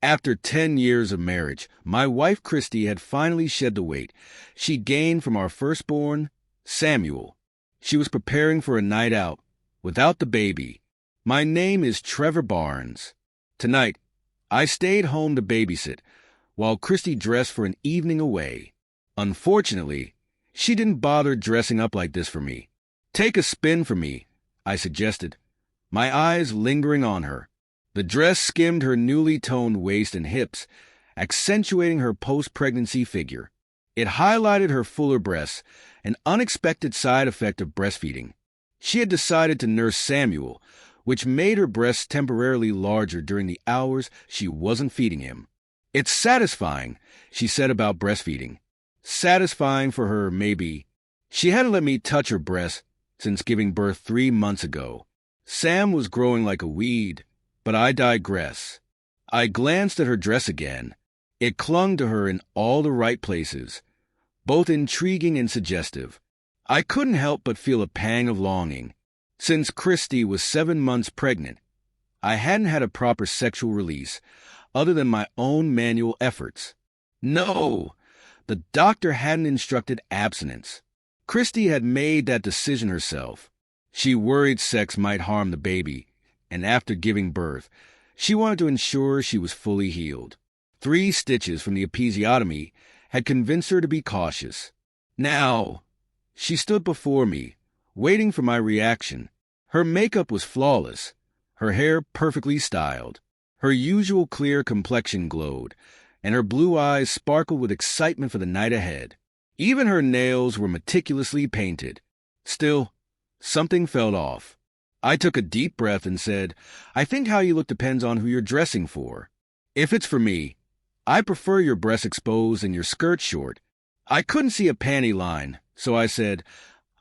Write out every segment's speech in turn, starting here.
After 10 years of marriage, my wife Christy had finally shed the weight she'd gained from our firstborn, Samuel. She was preparing for a night out without the baby. My name is Trevor Barnes. Tonight, I stayed home to babysit while Christy dressed for an evening away. Unfortunately, she didn't bother dressing up like this for me. "Take a spin for me," I suggested, my eyes lingering on her. The dress skimmed her newly toned waist and hips, accentuating her post-pregnancy figure. It highlighted her fuller breasts, an unexpected side effect of breastfeeding. She had decided to nurse Samuel, which made her breasts temporarily larger during the hours she wasn't feeding him. "It's satisfying," she said about breastfeeding. Satisfying for her, maybe. She hadn't let me touch her breasts since giving birth 3 months ago. Sam was growing like a weed, but I digress. I glanced at her dress again. It clung to her in all the right places, both intriguing and suggestive. I couldn't help but feel a pang of longing. Since Christy was 7 months pregnant, I hadn't had a proper sexual release, other than my own manual efforts. No! The doctor hadn't instructed abstinence. Christy had made that decision herself. She worried sex might harm the baby, and after giving birth, she wanted to ensure she was fully healed. 3 stitches from the episiotomy had convinced her to be cautious. Now, she stood before me, waiting for my reaction. Her makeup was flawless, her hair perfectly styled. Her usual clear complexion glowed, and her blue eyes sparkled with excitement for the night ahead. Even her nails were meticulously painted. Still, something felt off. I took a deep breath and said, "I think how you look depends on who you're dressing for. If it's for me, I prefer your breasts exposed and your skirt short." I couldn't see a panty line, so I said,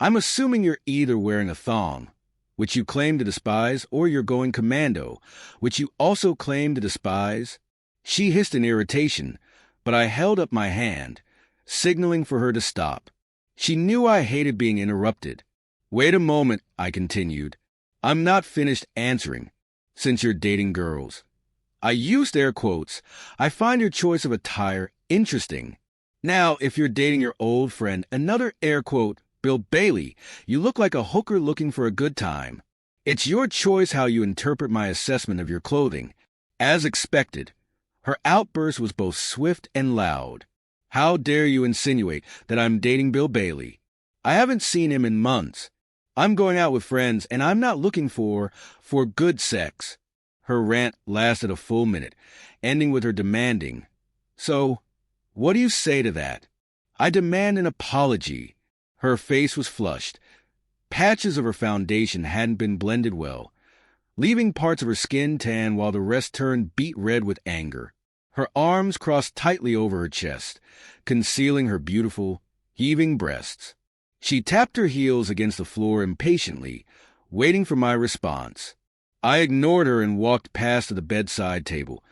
"I'm assuming you're either wearing a thong, which you claim to despise, or you're going commando, which you also claim to despise." She hissed in irritation, but I held up my hand, signaling for her to stop. She knew I hated being interrupted. "Wait a moment," I continued. "I'm not finished answering, since you're dating girls." I used air quotes. "I find your choice of attire interesting. Now, if you're dating your old friend, another air quote, Bill Bailey, you look like a hooker looking for a good time. It's your choice how you interpret my assessment of your clothing." As expected, her outburst was both swift and loud. "How dare you insinuate that I'm dating Bill Bailey? I haven't seen him in months. I'm going out with friends, and I'm not looking for good sex." Her rant lasted a full minute, ending with her demanding, "So, what do you say to that?" "I demand an apology." Her face was flushed. Patches of her foundation hadn't been blended well, leaving parts of her skin tan while the rest turned beet red with anger. Her arms crossed tightly over her chest, concealing her beautiful, heaving breasts. She tapped her heels against the floor impatiently, waiting for my response. I ignored her and walked past to the bedside table,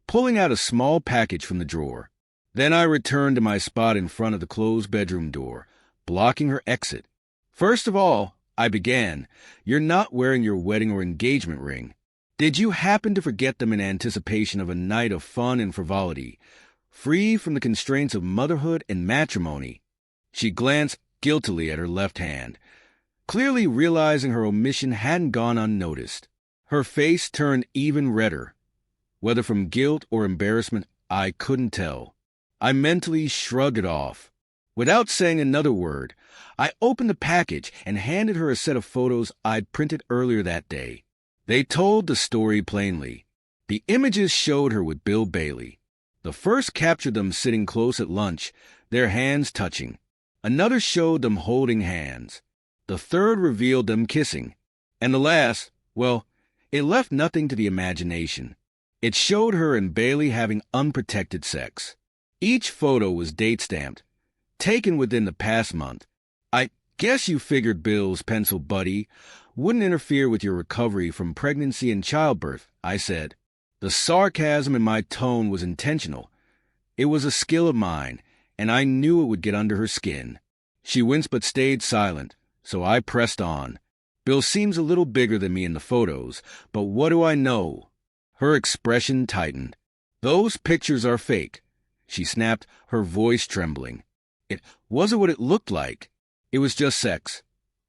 pulling out a small package from the drawer. Then I returned to my spot in front of the closed bedroom door, blocking her exit. "First of all," I began, "you're not wearing your wedding or engagement ring. Did you happen to forget them in anticipation of a night of fun and frivolity, free from the constraints of motherhood and matrimony?" She glanced guiltily at her left hand, clearly realizing her omission hadn't gone unnoticed. Her face turned even redder. Whether from guilt or embarrassment, I couldn't tell. I mentally shrugged it off. Without saying another word, I opened the package and handed her a set of photos I'd printed earlier that day. They told the story plainly. The images showed her with Bill Bailey. The first captured them sitting close at lunch, their hands touching. Another showed them holding hands. The third revealed them kissing. And the last, well, it left nothing to the imagination. It showed her and Bailey having unprotected sex. Each photo was date-stamped, taken within the past month. "I guess you figured Bill's pencil buddy wouldn't interfere with your recovery from pregnancy and childbirth," I said. The sarcasm in my tone was intentional. It was a skill of mine, and I knew it would get under her skin. She winced but stayed silent, so I pressed on. "Bill seems a little bigger than me in the photos, but what do I know?" Her expression tightened. Those pictures are fake, she snapped, her voice trembling. It wasn't what it looked like. It was just sex.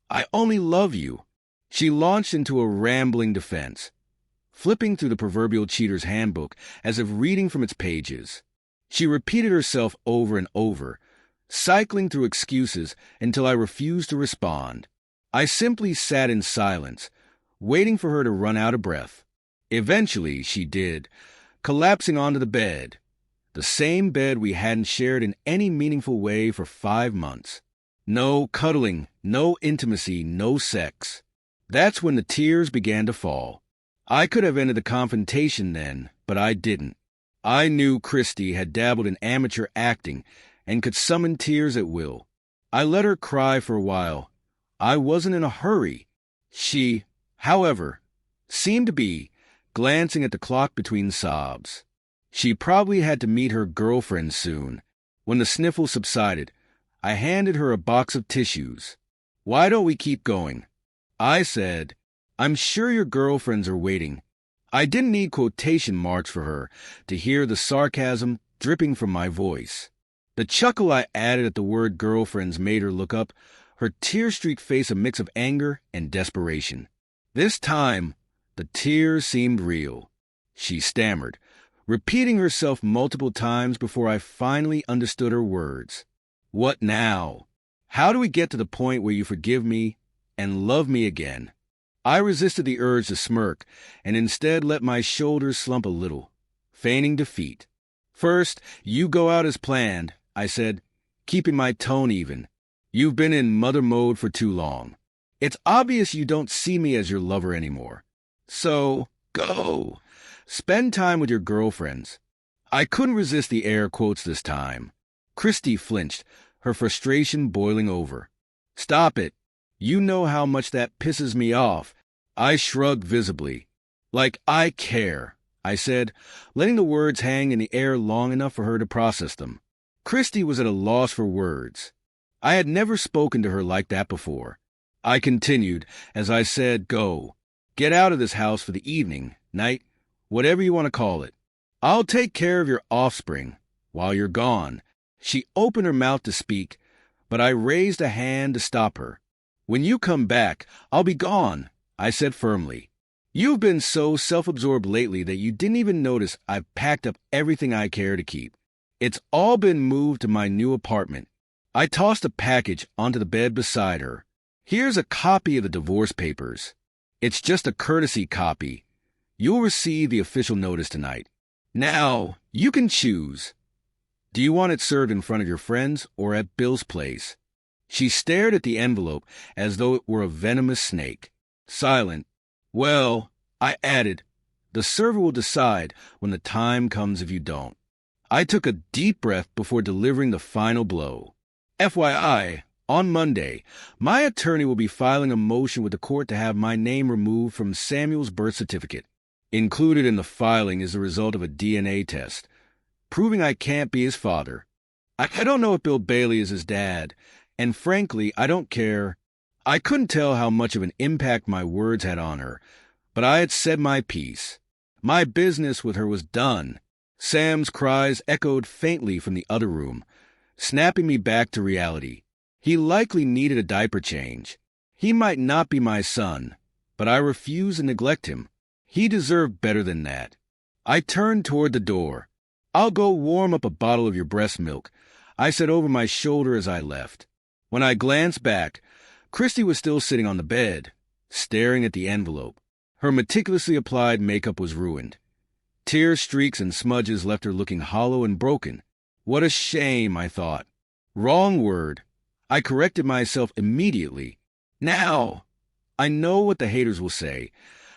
I only love you. She launched into a rambling defense, flipping through the proverbial cheater's handbook as if reading from its pages. She repeated herself over and over, cycling through excuses until I refused to respond. I simply sat in silence, waiting for her to run out of breath. Eventually, she did, collapsing onto the bed, the same bed we hadn't shared in any meaningful way for 5 months. No cuddling, no intimacy, no sex. That's when the tears began to fall. I could have ended the confrontation then, but I didn't. I knew Christy had dabbled in amateur acting and could summon tears at will. I let her cry for a while. I wasn't in a hurry. She, however, seemed to be, glancing at the clock between sobs. She probably had to meet her girlfriend soon. When the sniffle subsided, I handed her a box of tissues. "Why don't we keep going?" I said. "I'm sure your girlfriends are waiting." I didn't need quotation marks for her to hear the sarcasm dripping from my voice. The chuckle I added at the word girlfriends made her look up, her tear-streaked face a mix of anger and desperation. This time, the tears seemed real. She stammered, repeating herself multiple times before I finally understood her words. "What now? How do we get to the point where you forgive me and love me again?" I resisted the urge to smirk and instead let my shoulders slump a little, feigning defeat. "First, you go out as planned," I said, keeping my tone even. "You've been in mother mode for too long. It's obvious you don't see me as your lover anymore. So, go. Spend time with your girlfriends." I couldn't resist the air quotes this time. Christy flinched, her frustration boiling over. "Stop it. You know how much that pisses me off." I shrugged visibly. "Like I care," I said, letting the words hang in the air long enough for her to process them. Christy was at a loss for words. I had never spoken to her like that before. I continued, as I said, "Go. Get out of this house for the evening, night, whatever you want to call it. I'll take care of your offspring while you're gone." She opened her mouth to speak, but I raised a hand to stop her. "When you come back, I'll be gone," I said firmly. "You've been so self-absorbed lately that you didn't even notice I've packed up everything I care to keep. It's all been moved to my new apartment." I tossed a package onto the bed beside her. "Here's a copy of the divorce papers. It's just a courtesy copy. You'll receive the official notice tonight. Now, you can choose. Do you want it served in front of your friends or at Bill's place?" She stared at the envelope as though it were a venomous snake. Silent. "Well," I added, "the server will decide when the time comes if you don't." I took a deep breath before delivering the final blow. "FYI, on Monday, my attorney will be filing a motion with the court to have my name removed from Samuel's birth certificate. Included in the filing is the result of a DNA test, proving I can't be his father. I don't know if Bill Bailey is his dad, and frankly, I don't care." I couldn't tell how much of an impact my words had on her, but I had said my piece. My business with her was done. Sam's cries echoed faintly from the other room, snapping me back to reality. He likely needed a diaper change. He might not be my son, but I refused to neglect him. He deserved better than that. I turned toward the door. "I'll go warm up a bottle of your breast milk," I said over my shoulder as I left. When I glanced back, Christy was still sitting on the bed, staring at the envelope. Her meticulously applied makeup was ruined. Tear streaks and smudges left her looking hollow and broken. What a shame, I thought. Wrong word. I corrected myself immediately. "Now, I know what the haters will say.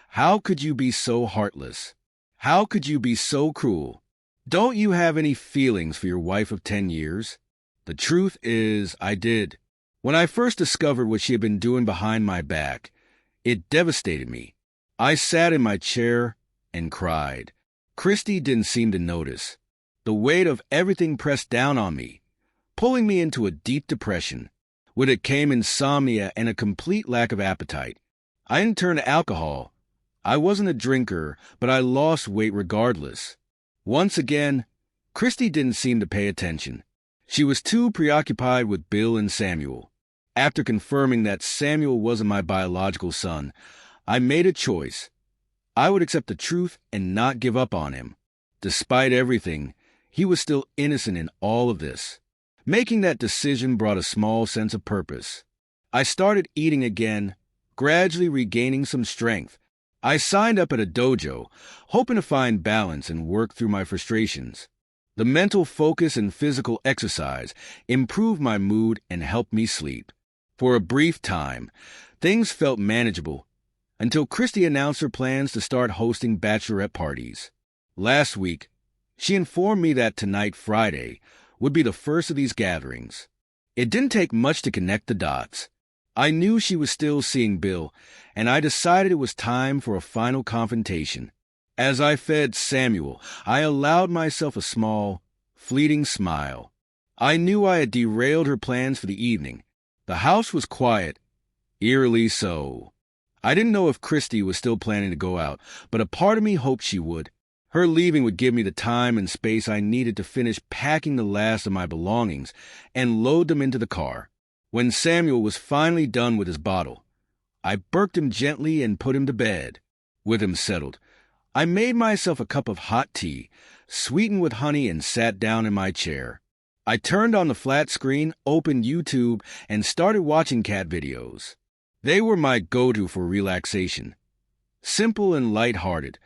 How could you be so heartless? How could you be so cruel? Don't you have any feelings for your wife of 10 years? The truth is, I did. When I first discovered what she had been doing behind my back, it devastated me. I sat in my chair and cried. Christy didn't seem to notice. The weight of everything pressed down on me, pulling me into a deep depression. With it came insomnia and a complete lack of appetite. I didn't turn to alcohol. I wasn't a drinker, but I lost weight regardless. Once again, Christy didn't seem to pay attention. She was too preoccupied with Bill and Samuel. After confirming that Samuel wasn't my biological son, I made a choice. I would accept the truth and not give up on him. Despite everything, he was still innocent in all of this. Making that decision brought a small sense of purpose. I started eating again, gradually regaining some strength. I signed up at a dojo, hoping to find balance and work through my frustrations. The mental focus and physical exercise improved my mood and helped me sleep. For a brief time, things felt manageable until Christy announced her plans to start hosting bachelorette parties. Last week, she informed me that tonight, Friday, would be the first of these gatherings. It didn't take much to connect the dots. I knew she was still seeing Bill, and I decided it was time for a final confrontation. As I fed Samuel, I allowed myself a small, fleeting smile. I knew I had derailed her plans for the evening. The house was quiet, eerily so. I didn't know if Christy was still planning to go out, but a part of me hoped she would. Her leaving would give me the time and space I needed to finish packing the last of my belongings and load them into the car. When Samuel was finally done with his bottle, I burped him gently and put him to bed. With him settled, I made myself a cup of hot tea, sweetened with honey, and sat down in my chair. I turned on the flat screen, opened YouTube, and started watching cat videos. They were my go-to for relaxation. Simple and light-hearted,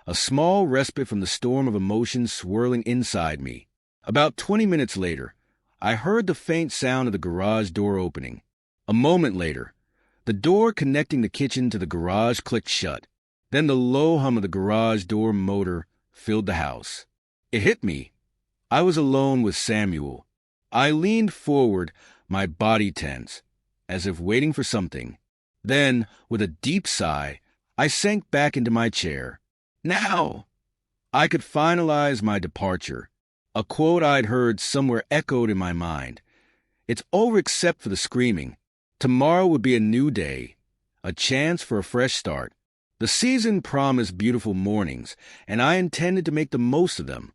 a small respite from the storm of emotions swirling inside me. About 20 minutes later, I heard the faint sound of the garage door opening. A moment later, the door connecting the kitchen to the garage clicked shut. Then the low hum of the garage door motor filled the house. It hit me. I was alone with Samuel. I leaned forward, my body tense, as if waiting for something. Then, with a deep sigh, I sank back into my chair. Now! I could finalize my departure. A quote I'd heard somewhere echoed in my mind. It's over except for the screaming. Tomorrow would be a new day, a chance for a fresh start. The season promised beautiful mornings, and I intended to make the most of them.